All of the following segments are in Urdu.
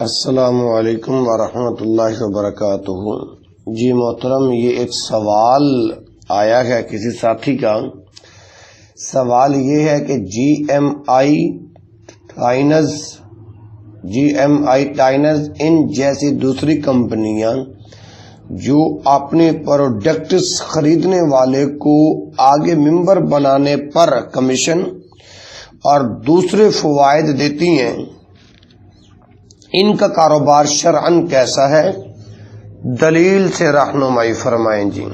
السلام علیکم ورحمۃ اللہ وبرکاتہ۔ جی محترم، یہ ایک سوال آیا ہے کسی ساتھی کا۔ سوال یہ ہے کہ جی ایم آئی ٹائنز ان جیسی دوسری کمپنیاں جو اپنے پروڈکٹس خریدنے والے کو آگے ممبر بنانے پر کمیشن اور دوسرے فوائد دیتی ہیں، ان کا کاروبار شرعاً کیسا ہے؟ دلیل سے رہنمائی فرمائیں جی۔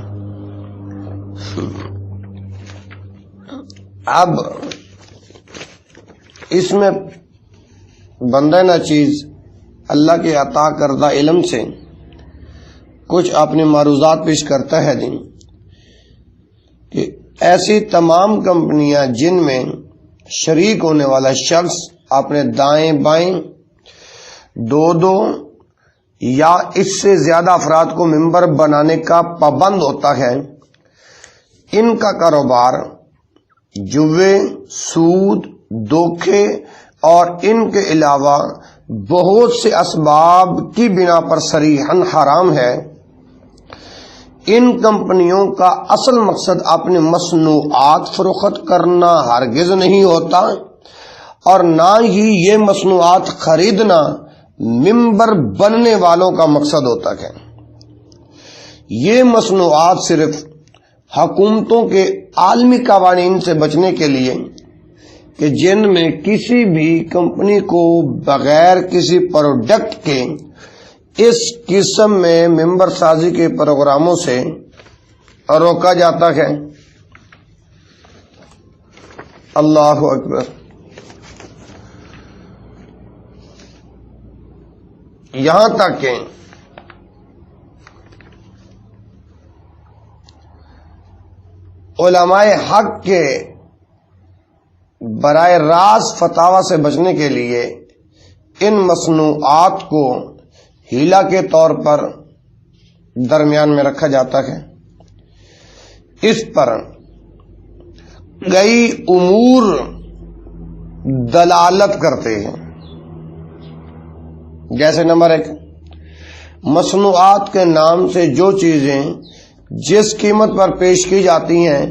اب اس میں بندہ نہ چیز اللہ کے عطا کردہ علم سے کچھ اپنے معروضات پیش کرتا ہے جی، کہ ایسی تمام کمپنیاں جن میں شریک ہونے والا شخص اپنے دائیں بائیں دو یا اس سے زیادہ افراد کو ممبر بنانے کا پابند ہوتا ہے، ان کا کاروبار جوے، سود، دھوکے اور ان کے علاوہ بہت سے اسباب کی بنا پر صریحاً حرام ہے۔ ان کمپنیوں کا اصل مقصد اپنی مصنوعات فروخت کرنا ہرگز نہیں ہوتا، اور نہ ہی یہ مصنوعات خریدنا ممبر بننے والوں کا مقصد ہوتا ہے۔ یہ مصنوعات صرف حکومتوں کے عالمی قوانین سے بچنے کے لیے کہ جن میں کسی بھی کمپنی کو بغیر کسی پروڈکٹ کے اس قسم میں ممبر سازی کے پروگراموں سے روکا جاتا ہے۔ اللہ اکبر۔ یہاں تک کہ علماء حق کے براہ راست فتاوی سے بچنے کے لیے ان مصنوعات کو ہیلا کے طور پر درمیان میں رکھا جاتا ہے۔ اس پر کئی امور دلالت کرتے ہیں، جیسے نمبر 1، مصنوعات کے نام سے جو چیزیں جس قیمت پر پیش کی جاتی ہیں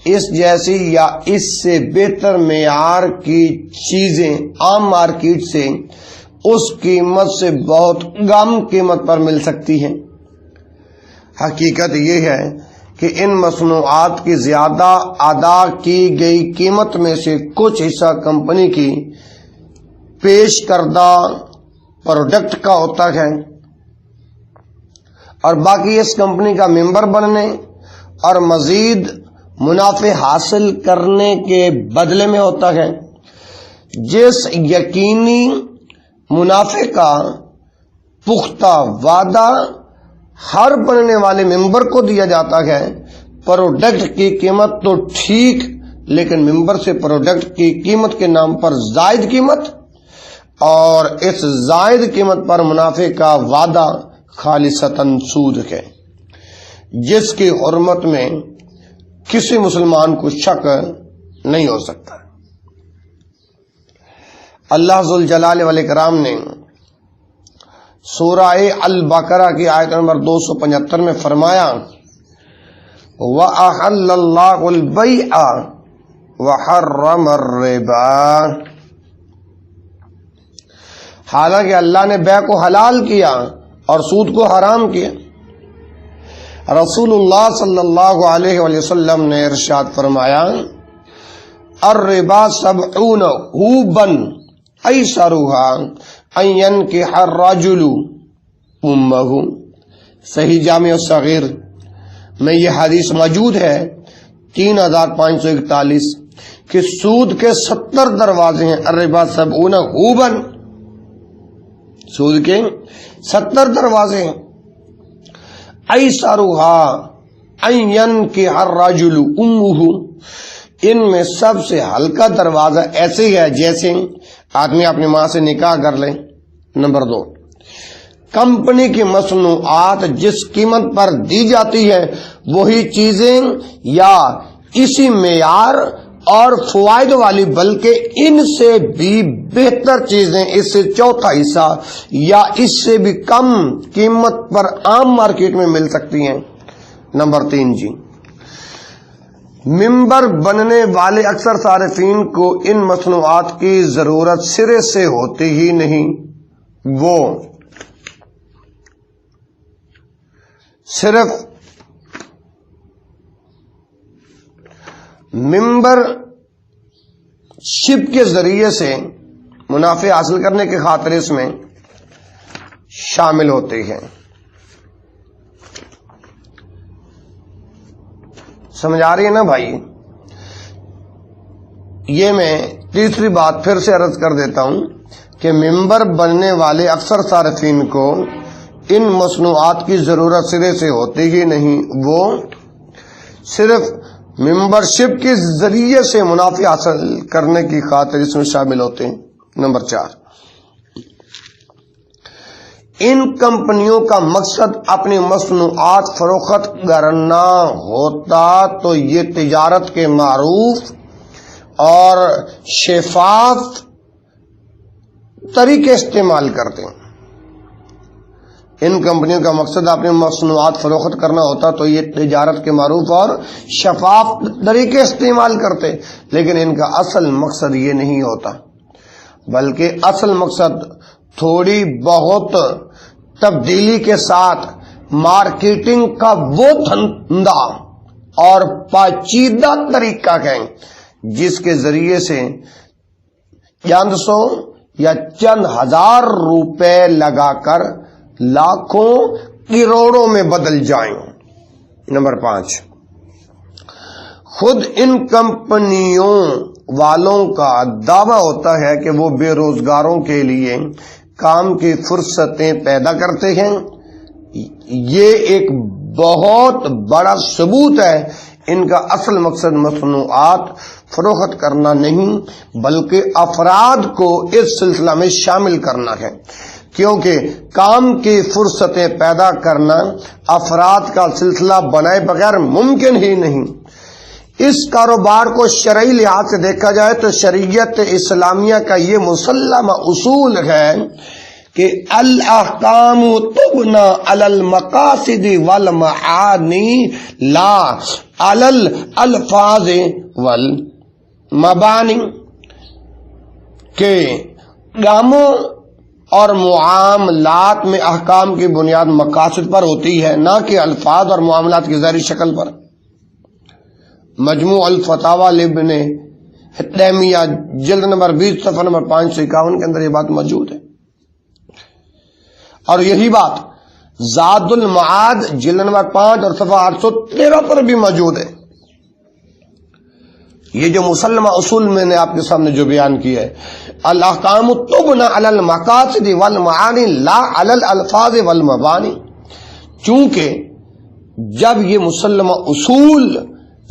اس جیسی یا اس سے بہتر معیار کی چیزیں عام مارکیٹ سے اس قیمت سے بہت کم قیمت پر مل سکتی ہیں۔ حقیقت یہ ہے کہ ان مصنوعات کی زیادہ ادا کی گئی قیمت میں سے کچھ حصہ کمپنی کی پیش کردہ پروڈکٹ کا ہوتا ہے، اور باقی اس کمپنی کا ممبر بننے اور مزید منافع حاصل کرنے کے بدلے میں ہوتا ہے۔ جس یقینی منافع کا پختہ وعدہ ہر بننے والے ممبر کو دیا جاتا ہے، پروڈکٹ کی قیمت تو ٹھیک، لیکن ممبر سے پروڈکٹ کی قیمت کے نام پر زائد قیمت اور اس زائد قیمت پر منافع کا وعدہ خالصتاً سود ہے، جس کی حرمت میں کسی مسلمان کو شک نہیں ہو سکتا۔ اللہ ذوالجلال والاکرام نے سورہ البقرہ کی آیت نمبر 275 میں فرمایا، وَأَحَلَّ اللَّهُ الْبَيْعَ وَحَرَّمَ الرِّبَا۔ حالانکہ اللہ نے بیع کو حلال کیا اور سود کو حرام کیا۔ رسول اللہ صلی اللہ علیہ وآلہ وسلم نے ارشاد فرمایا، الربا 70 حوبا ایسرها ان ينكح الرجل امه۔ صحیح جامع الصغیر میں یہ حدیث موجود ہے 3541 کہ سود کے 70 دروازے ہیں۔ الربا 70 حوبا، سود کے 70 دروازے ہیں۔ ایسرها ان ينكح الرجل امه، ان میں سب سے ہلکا دروازہ ایسے ہی ہے جیسے آدمی اپنی ماں سے نکاح کر لے۔ نمبر 2، کمپنی کی مصنوعات جس قیمت پر دی جاتی ہے وہی چیزیں یا اسی معیار اور فوائد والی بلکہ ان سے بھی بہتر چیزیں اس سے چوتھا حصہ یا اس سے بھی کم قیمت پر عام مارکیٹ میں مل سکتی ہیں۔ نمبر 3 جی، ممبر بننے والے اکثر صارفین کو ان مصنوعات کی ضرورت سرے سے ہوتی ہی نہیں، وہ صرف ممبر شپ کے ذریعے سے منافع حاصل کرنے کی خاطر اس میں شامل ہوتے ہیں۔ سمجھ آ رہی ہے نا بھائی؟ یہ میں تیسری بات پھر سے عرض کر دیتا ہوں کہ ممبر بننے والے اکثر صارفین کو ان مصنوعات کی ضرورت سرے سے ہوتی ہی نہیں، وہ صرف ممبر شپ کے ذریعے سے منافع حاصل کرنے کی خاطر اس میں شامل ہوتے ہیں۔ نمبر 4، ان کمپنیوں کا مقصد اپنی مصنوعات فروخت کرنا ہوتا تو یہ تجارت کے معروف اور شفاف طریقے استعمال کرتے ہیں۔ ان کمپنیوں کا مقصد اپنی مصنوعات فروخت کرنا ہوتا تو یہ تجارت کے معروف اور شفاف طریقے استعمال کرتے، لیکن ان کا اصل مقصد یہ نہیں ہوتا، بلکہ اصل مقصد تھوڑی بہت تبدیلی کے ساتھ مارکیٹنگ کا وہ دھندا اور پیچیدہ طریقہ ہے جس کے ذریعے سے چند سو یا چند ہزار روپے لگا کر لاکھوں کروڑوں میں بدل جائیں۔ نمبر 5، خود ان کمپنیوں والوں کا دعویٰ ہوتا ہے کہ وہ بے روزگاروں کے لیے کام کی فرصتیں پیدا کرتے ہیں۔ یہ ایک بہت بڑا ثبوت ہے ان کا اصل مقصد مصنوعات فروخت کرنا نہیں بلکہ افراد کو اس سلسلہ میں شامل کرنا ہے، کیونکہ کام کی فرصتیں پیدا کرنا افراد کا سلسلہ بنائے بغیر ممکن ہی نہیں۔ اس کاروبار کو شرعی لحاظ سے دیکھا جائے تو شریعت اسلامیہ کا یہ مسلمہ اصول ہے کہ الاحکام تبنی علی المقاصد والمعانی لا علی الالفاظ والمبانی، کہ کاموں اور معاملات میں احکام کی بنیاد مقاصد پر ہوتی ہے، نہ کہ الفاظ اور معاملات کی ظاہری شکل پر۔ مجموع الفتاوی لابن تیمیہ جلد نمبر 20 صفحہ نمبر 551 کے اندر یہ بات موجود ہے، اور یہی بات زاد المعاد جلد نمبر 5 اور صفحہ 813 پر بھی موجود ہے۔ یہ جو مسلمہ اصول میں نے آپ کے سامنے جو بیان کیا ہے، الاحکام تبنی علی المقاصد والمعانی لا علی الالفاظ والمبانی، چونکہ جب یہ مسلمہ اصول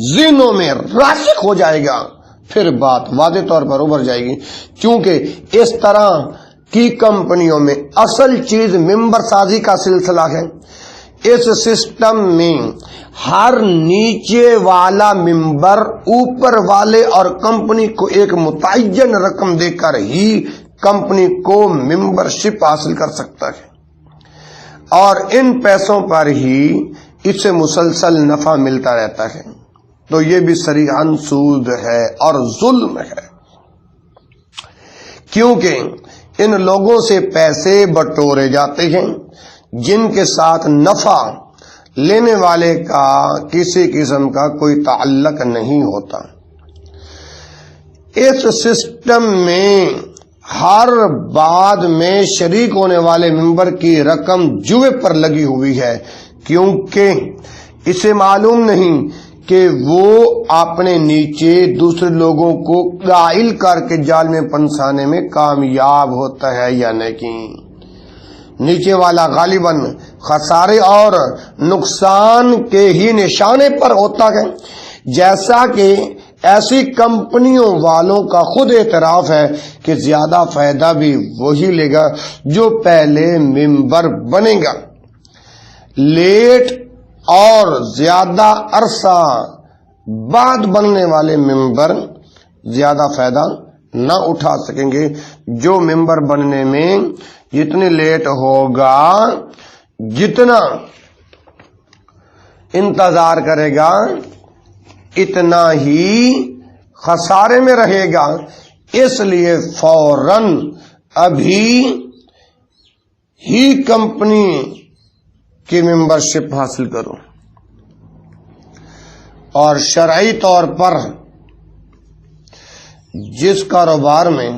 ذہنوں میں راسخ ہو جائے گا پھر بات واضح طور پر ابھر جائے گی، کیونکہ اس طرح کی کمپنیوں میں اصل چیز ممبر سازی کا سلسلہ ہے۔ اس سسٹم میں ہر نیچے والا ممبر اوپر والے اور کمپنی کو ایک متعین رقم دے کر ہی کمپنی کو ممبر شپ حاصل کر سکتا ہے، اور ان پیسوں پر ہی اسے مسلسل نفع ملتا رہتا ہے، تو یہ بھی صریحاً سود ہے اور ظلم ہے، کیونکہ ان لوگوں سے پیسے بٹورے جاتے ہیں جن کے ساتھ نفع لینے والے کا کسی قسم کا کوئی تعلق نہیں ہوتا۔ اس سسٹم میں ہر بعد میں شریک ہونے والے ممبر کی رقم جوئے پر لگی ہوئی ہے، کیونکہ اسے معلوم نہیں کہ وہ اپنے نیچے دوسرے لوگوں کو قائل کر کے جال میں پھنسانے میں کامیاب ہوتا ہے یا نہیں۔ نیچے والا غالباً خسارے اور نقصان کے ہی نشانے پر ہوتا ہے، جیسا کہ ایسی کمپنیوں والوں کا خود اعتراف ہے کہ زیادہ فائدہ بھی وہی لے گا جو پہلے ممبر بنے گا۔ لیٹ اور زیادہ عرصہ بعد بننے والے ممبر زیادہ فائدہ نہ اٹھا سکیں گے. جو ممبر بننے میں جتنی لیٹ ہوگا، جتنا انتظار کرے گا، اتنا ہی خسارے میں رہے گا. اس لیے فوراً ابھی ہی کمپنی کی ممبرشپ حاصل کرو. اور شرعی طور پر جس کاروبار میں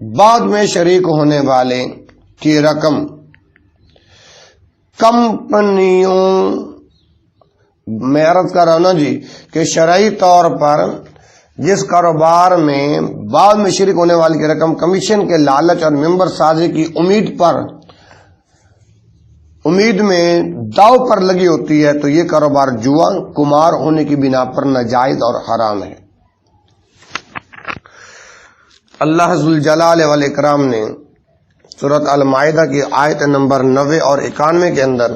بعد میں شریک ہونے والے کی رقم کمپنیوں، میں عرض کر رہا ہوں نا جی کہ شرعی طور پر جس کاروبار میں بعد میں شریک ہونے والے کی رقم کمیشن کے لالچ اور ممبر سازی کی امید میں داؤ پر لگی ہوتی ہے، تو یہ کاروبار جوا، قمار ہونے کی بنا پر ناجائز اور حرام ہے. اللہ ذوالجلال والاکرام نے سورۃ المائدہ کی آیت نمبر 90 اور 91 کے اندر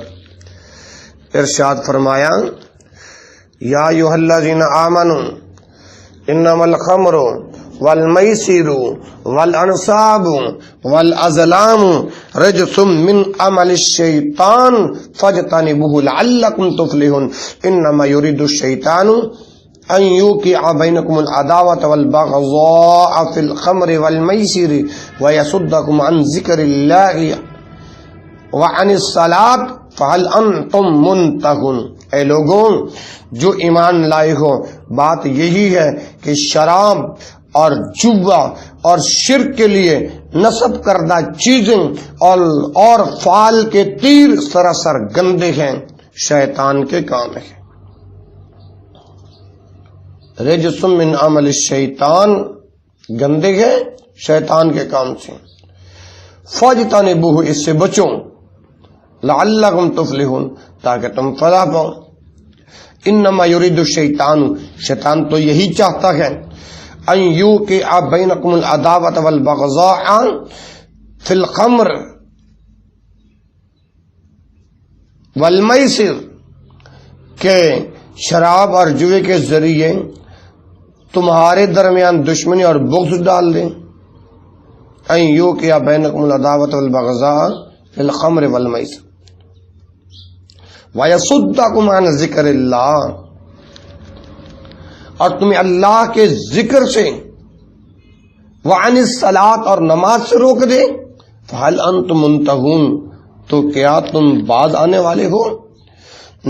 ارشاد فرمایا، یا ایھا الذین آمنوا انما الخمر والمیسر والانصاب والازلام رجس من عمل الشیطان فاجتنبوه لعلکم تفلحون. انما یرید الشیطان ان یوقع بینکم العداوۃ والبغضاء فی الخمر والمیسر ویصدکم عن ذکر اللہ وعن الصلاۃ فہل انتم منتہون. اے لوگوں جو ایمان لائے ہو، بات یہی ہے کہ شراب اور جوا اور شرک کے لیے نصب کردہ چیزیں اور فال کے تیر سراسر گندے ہیں، شیطان کے کام ہیں. رجس من عمل الشیطان، گندے ہیں شیطان کے کام سے. فاجتنبوہ، اس سے بچو، لعلکم تفلحون، تاکہ تم فلاح پاؤ. انما یرید الشیطان، شیطان تو یہی چاہتا ہے، ان یوقع بینکم العداوۃ والبغضاء فی الخمر والمیسر، کہ شراب اور جوے کے ذریعے تمہارے درمیان دشمنی اور بغض ڈال دیں. ان یوقع بینکم العداوۃ والبغضاء فی الخمر والمیسر وَيَصُدَّكُمْ عَنْ ذِكْرِ اللَّهِ، اور تمہیں اللہ کے ذکر سے، وَعَنِ الصَّلَاةِ، اور نماز سے روک دے. فَهَلْ أَنْتُمْ مُنْتَهُونَ، تو کیا تم باز آنے والے ہو.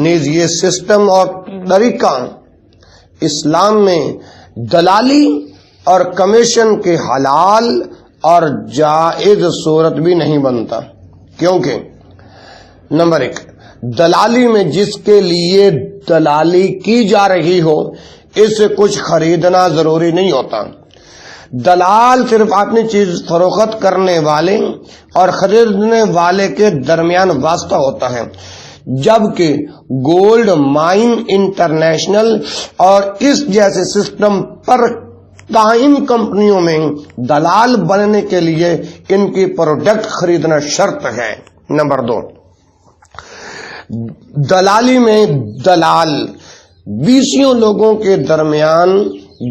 نیز یہ سسٹم اور طریقہ اسلام میں دلالی اور کمیشن کے حلال اور جائز صورت بھی نہیں بنتا. کیونکہ نمبر 1، دلالی میں جس کے لیے دلالی کی جا رہی ہو اس سے کچھ خریدنا ضروری نہیں ہوتا. دلال صرف اپنی چیز فروخت کرنے والے اور خریدنے والے کے درمیان واسطہ ہوتا ہے. جبکہ گولڈ مائن انٹرنیشنل اور اس جیسے سسٹم پر قائم کمپنیوں میں دلال بننے کے لیے ان کی پروڈکٹ خریدنا شرط ہے. نمبر 2، دلالی میں دلال 20 لوگوں کے درمیان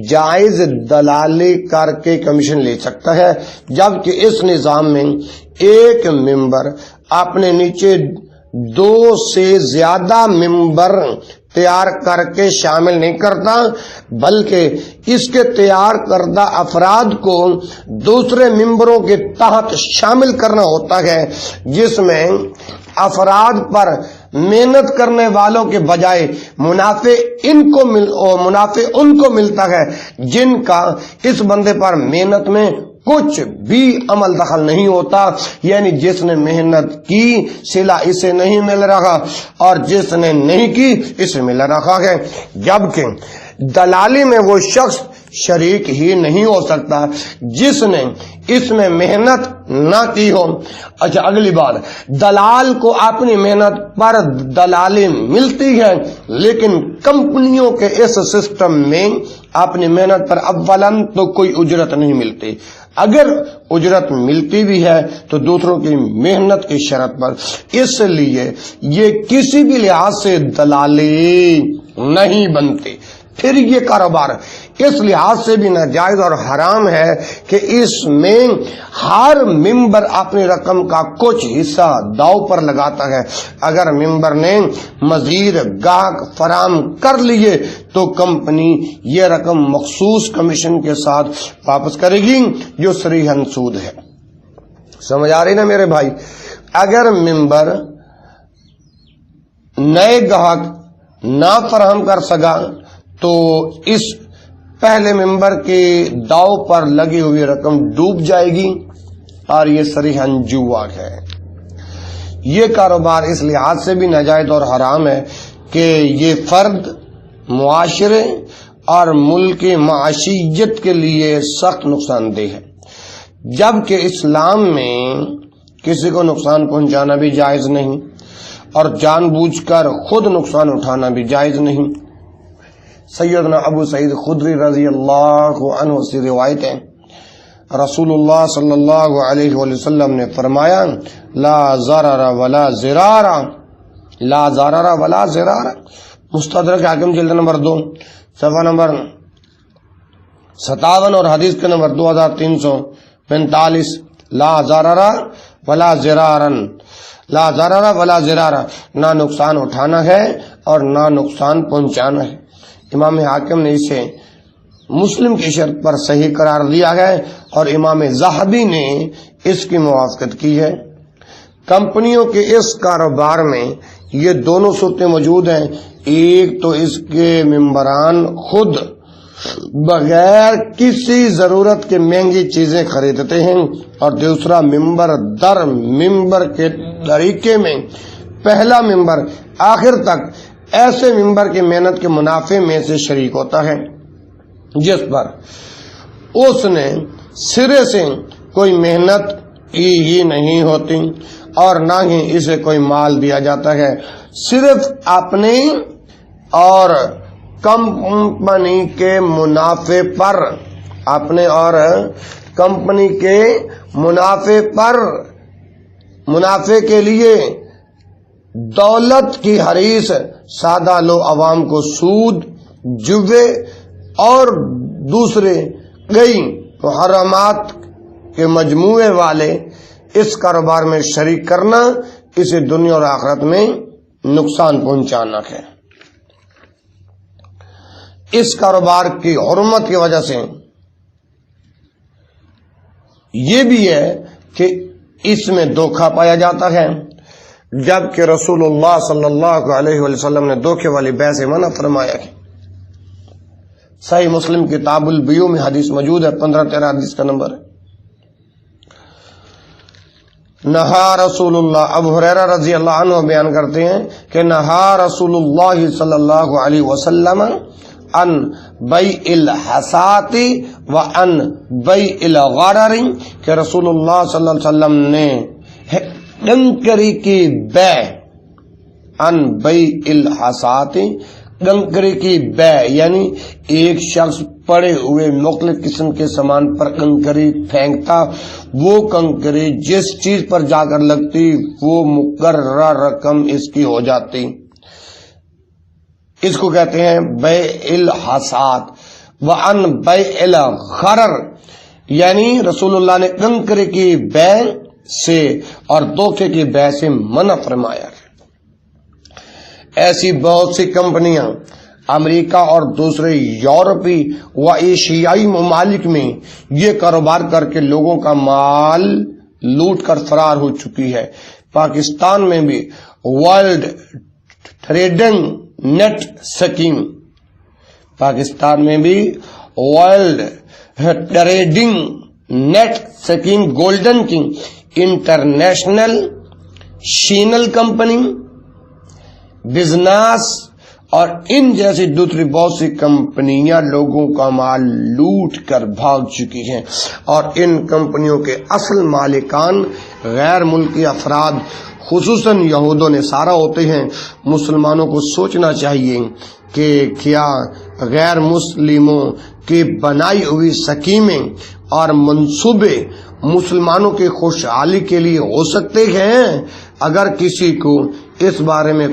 جائز دلالی کر کے کمیشن لے سکتا ہے، جبکہ اس نظام میں ایک ممبر اپنے نیچے 2 سے زیادہ ممبر تیار کر کے شامل نہیں کرتا، بلکہ اس کے تیار کردہ افراد کو دوسرے ممبروں کے تحت شامل کرنا ہوتا ہے، جس میں افراد پر محنت کرنے والوں کے بجائے منافع ان کو ملتا ہے جن کا اس بندے پر محنت میں کچھ بھی عمل دخل نہیں ہوتا. یعنی جس نے محنت کی صلہ اسے نہیں مل رہا اور جس نے نہیں کی اسے مل رہا ہے. جبکہ دلالی میں وہ شخص شریک ہی نہیں ہو سکتا جس نے اس میں محنت نہ کی ہو. اچھا، اگلی بات، دلال کو اپنی محنت پر دلالی ملتی ہے، لیکن کمپنیوں کے اس سسٹم میں اپنی محنت پر اولاً تو کوئی اجرت نہیں ملتی. اگر اجرت ملتی بھی ہے تو دوسروں کی محنت کی شرط پر. اس لیے یہ کسی بھی لحاظ سے دلالی نہیں بنتی. پھر یہ کاروبار اس لحاظ سے بھی ناجائز اور حرام ہے کہ اس میں ہر ممبر اپنی رقم کا کچھ حصہ داؤ پر لگاتا ہے. اگر ممبر نے مزید گاہک فراہم کر لیے تو کمپنی یہ رقم مخصوص کمیشن کے ساتھ واپس کرے گی جو صریحاً سود ہے. سمجھ آ رہی نا میرے بھائی؟ اگر ممبر نئے گاہک نہ فراہم کر سکا تو اس پہلے ممبر کے داؤ پر لگی ہوئی رقم ڈوب جائے گی اور یہ صریحاً جوا ہے. یہ کاروبار اس لحاظ سے بھی ناجائز اور حرام ہے کہ یہ فرد، معاشرے اور ملک کی معیشت کے لیے سخت نقصان دہ ہے، جبکہ اسلام میں کسی کو نقصان پہنچانا بھی جائز نہیں اور جان بوجھ کر خود نقصان اٹھانا بھی جائز نہیں. سیدنا ابو سعید خدری رضی اللہ عنہ سے روایت ہے، رسول اللہ صلی اللہ علیہ وسلم نے فرمایا لا ضرر ولا ضرار، لا ضرر ولا ضرار. مستدرک حاکم جلد نمبر 2 صفحہ نمبر 57 اور حدیث کے نمبر 2345. لا ضرر ولا ضرار، لا ضرر ولا ضرار، نہ نقصان اٹھانا ہے اور نہ نقصان پہنچانا ہے. امام حاکم نے اسے مسلم کی شرط پر صحیح قرار دیا ہے اور امام ذہبی نے اس کی موافقت کی ہے. کمپنیوں کے اس کاروبار میں یہ دونوں صورتیں موجود ہیں. ایک تو اس کے ممبران خود بغیر کسی ضرورت کے مہنگی چیزیں خریدتے ہیں اور دوسرا ممبر در ممبر کے طریقے میں پہلا ممبر آخر تک ایسے ممبر کی محنت کے منافع میں سے شریک ہوتا ہے جس پر اس نے سرے سے کوئی محنت کی ہی نہیں ہوتی اور نہ ہی اسے کوئی مال دیا جاتا ہے. صرف اپنے اور کمپنی کے منافع پر، اپنے اور کمپنی کے منافع پر، منافع کے لیے دولت کی حریص سادہ لو عوام کو سود، جوے اور دوسرے کئی محرمات کے مجموعے والے اس کاروبار میں شریک کرنا اسے دنیا اور آخرت میں نقصان پہنچانا ہے. اس کاروبار کی حرمت کی وجہ سے یہ بھی ہے کہ اس میں دھوکہ پایا جاتا ہے، جبکہ رسول اللہ صلی اللہ علیہ وسلم نے دھوکے والی بیع سے منع فرمایا ہے. صحیح مسلم کتاب البیوع میں حدیث موجود ہے، 15-13 حدیث کا نمبر ہے. نہا رسول اللہ، ابو ہریرہ رضی اللہ عنہ بیان کرتے ہیں کہ نہا رسول اللہ صلی اللہ علیہ وسلم ان بیع الحسات و ان بیع الغرر، کہ رسول اللہ صلی اللہ علیہ وسلم نے کنکری کی بیع، ان بیع الحسات، کنکری کی بیع یعنی ایک شخص پڑے ہوئے مختلف قسم کے سامان پر کنکری پھینکتا، وہ کنکری جس چیز پر جا کر لگتی وہ مقررہ رقم اس کی ہو جاتی. اس کو کہتے ہیں بیع الحسات. وعن بیع الغرر، یعنی رسول اللہ نے کنکری کی بیع سے اور دھوکے کی بیع سے منع فرمایا. ایسی بہت سی کمپنیاں امریکہ اور دوسرے یورپی و ایشیائی ممالک میں یہ کاروبار کر کے لوگوں کا مال لوٹ کر فرار ہو چکی ہے. پاکستان میں بھی world trading net scheme, Pakistan میں بھی world trading net scheme, golden king international, شینل کمپنی، بزنس اور ان جیسی دوسری بہت سی کمپنیاں لوگوں کا مال لوٹ کر بھاگ چکی ہیں اور ان کمپنیوں کے اصل مالکان غیر ملکی افراد خصوصاً یہود و نصارہ ہوتے ہیں. مسلمانوں کو سوچنا چاہیے کہ کیا غیر مسلموں کی بنائی ہوئی سکیمیں اور منصوبے مسلمانوں کی خوشحالی کے لیے ہو سکتے ہیں؟ اگر کسی کو اس بارے میں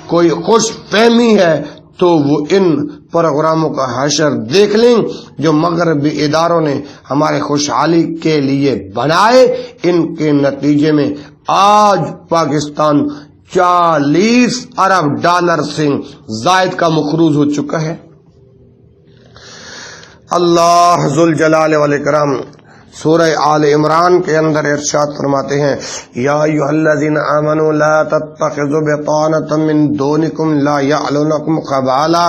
کوئی خوش فہمی ہے تو وہ ان پروگراموں کا حشر دیکھ لیں جو مغربی اداروں نے ہمارے خوشحالی کے لیے بنائے. ان کے نتیجے میں آج پاکستان 40 ارب ڈالر سے زائد کا مقروض ہو چکا ہے. اللہ ذوالجلال والاکرام سورہ آل عمران کے اندر ارشاد فرماتے ہیں یا ایھا الذین آمنوا لا تتخذوا بطانة من دونکم لا یعلونکم خبالا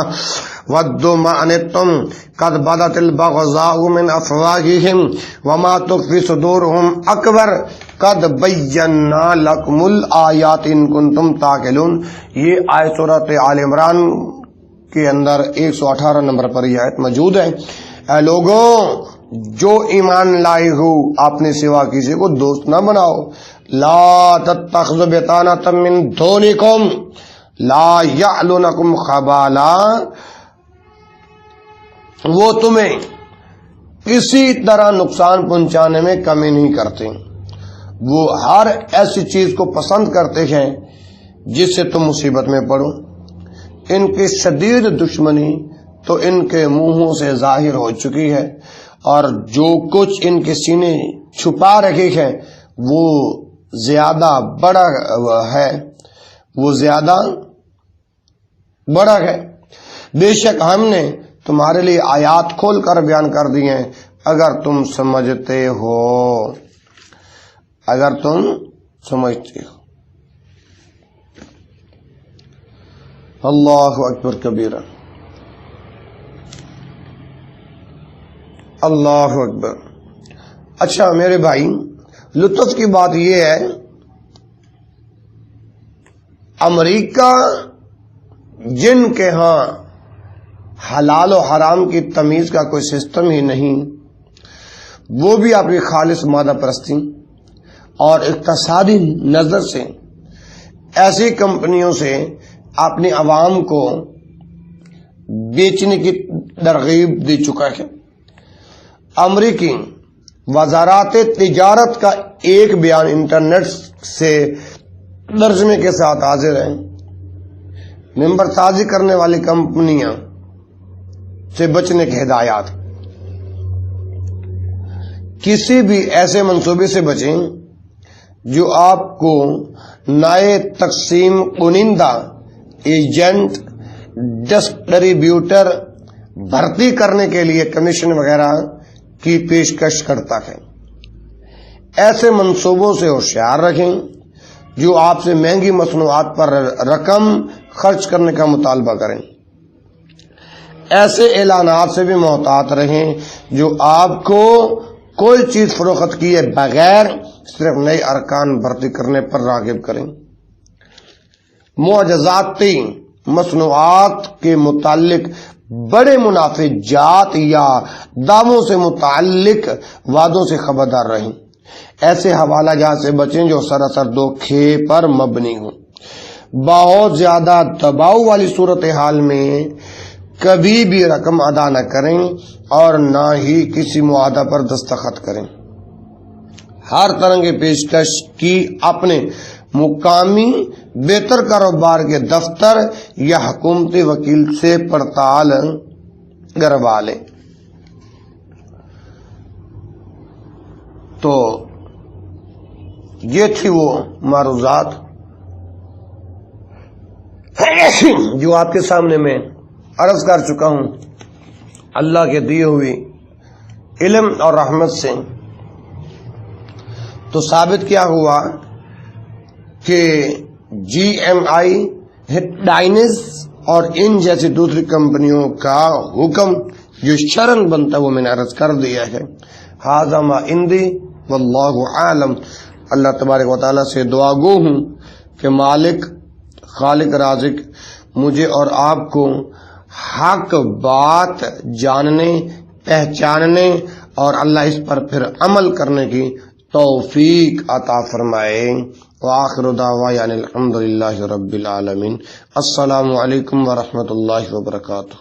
ودوا ما عنتم قد بدت البغضاء من افواہہم وما تخفی صدورہم اکبر قد بینا لکم الآیات ان کنتم تعقلون. یہ آیت سورہ آل عمران کے اندر 118 نمبر پر یہ آیت موجود ہے. اے لوگوں جو ایمان لائے ہو اپنے سوا کسی کو دوست نہ بناؤ. لا تتخذوا بطانة من دونکم لا یعلونکم خبالا. وہ تمہیں کسی طرح نقصان پہنچانے میں کمی نہیں کرتے. وہ ہر ایسی چیز کو پسند کرتے ہیں جس سے تم مصیبت میں پڑو. ان کی شدید دشمنی تو ان کے منہوں سے ظاہر ہو چکی ہے اور جو کچھ ان کے سینے چھپا رکھے ہیں وہ زیادہ بڑا ہے. بے شک ہم نے تمہارے لیے آیات کھول کر بیان کر دی ہیں اگر تم سمجھتے ہو. اللہ اکبر کبیرہ. اللہ اکبر. اچھا میرے بھائی، لطف کی بات یہ ہے امریکہ جن کے ہاں حلال و حرام کی تمیز کا کوئی سسٹم ہی نہیں، وہ بھی اپنی خالص مادہ پرستی اور اقتصادی نظر سے ایسی کمپنیوں سے اپنی عوام کو بیچنے کی ترغیب دے چکا ہے. امریکی وزارت تجارت کا ایک بیان انٹرنیٹ سے ترجمے کے ساتھ حاضر ہے. ممبر سازی کرنے والی کمپنیاں سے بچنے کی ہدایات. کسی بھی ایسے منصوبے سے بچیں جو آپ کو نئے تقسیم کنندہ، ایجنٹ، ڈسٹریبیوٹر بھرتی کرنے کے لیے کمیشن وغیرہ کی پیشکش کرتا ہے. ایسے منصوبوں سے ہوشیار رکھیں جو آپ سے مہنگی مصنوعات پر رقم خرچ کرنے کا مطالبہ کریں. ایسے اعلانات سے بھی محتاط رہیں جو آپ کو کوئی چیز فروخت کیے بغیر صرف نئے ارکان بھرتی کرنے پر راغب کریں. معجزاتی مصنوعات کے متعلق بڑے منافع جات یا داموں سے متعلق وعدوں سے خبردار رہیں. ایسے حوالہ جات سے بچیں جو سراسر دھوکے پر مبنی ہوں. بہت زیادہ دباؤ والی صورتحال میں کبھی بھی رقم ادا نہ کریں اور نہ ہی کسی معاہدہ پر دستخط کریں. ہر طرح کی پیشکش کی اپنے مقامی بہتر کاروبار کے دفتر یا حکومتی وکیل سے پڑتال کروا لیں. تو یہ تھی وہ معروضات جو آپ کے سامنے میں عرض کر چکا ہوں. اللہ کے دیے ہوئی علم اور رحمت سے تو ثابت کیا ہوا کہ جی ایم آئی، ڈائنس اور ان جیسی دوسری کمپنیوں کا حکم جو شرعاً بنتا ہے وہ میں نے عرض کر دیا ہے. ھذا ما عندی واللہ عالم. اللہ تبارک و تعالیٰ سے دعا گو ہوں کہ مالک، خالق، رازق مجھے اور آپ کو حق بات جاننے، پہچاننے اور اللہ اس پر پھر عمل کرنے کی توفیق عطا فرمائے. وآخر دعوانا الحمدللہ رب العالمین. السلام علیکم ورحمۃ اللہ وبرکاتہ.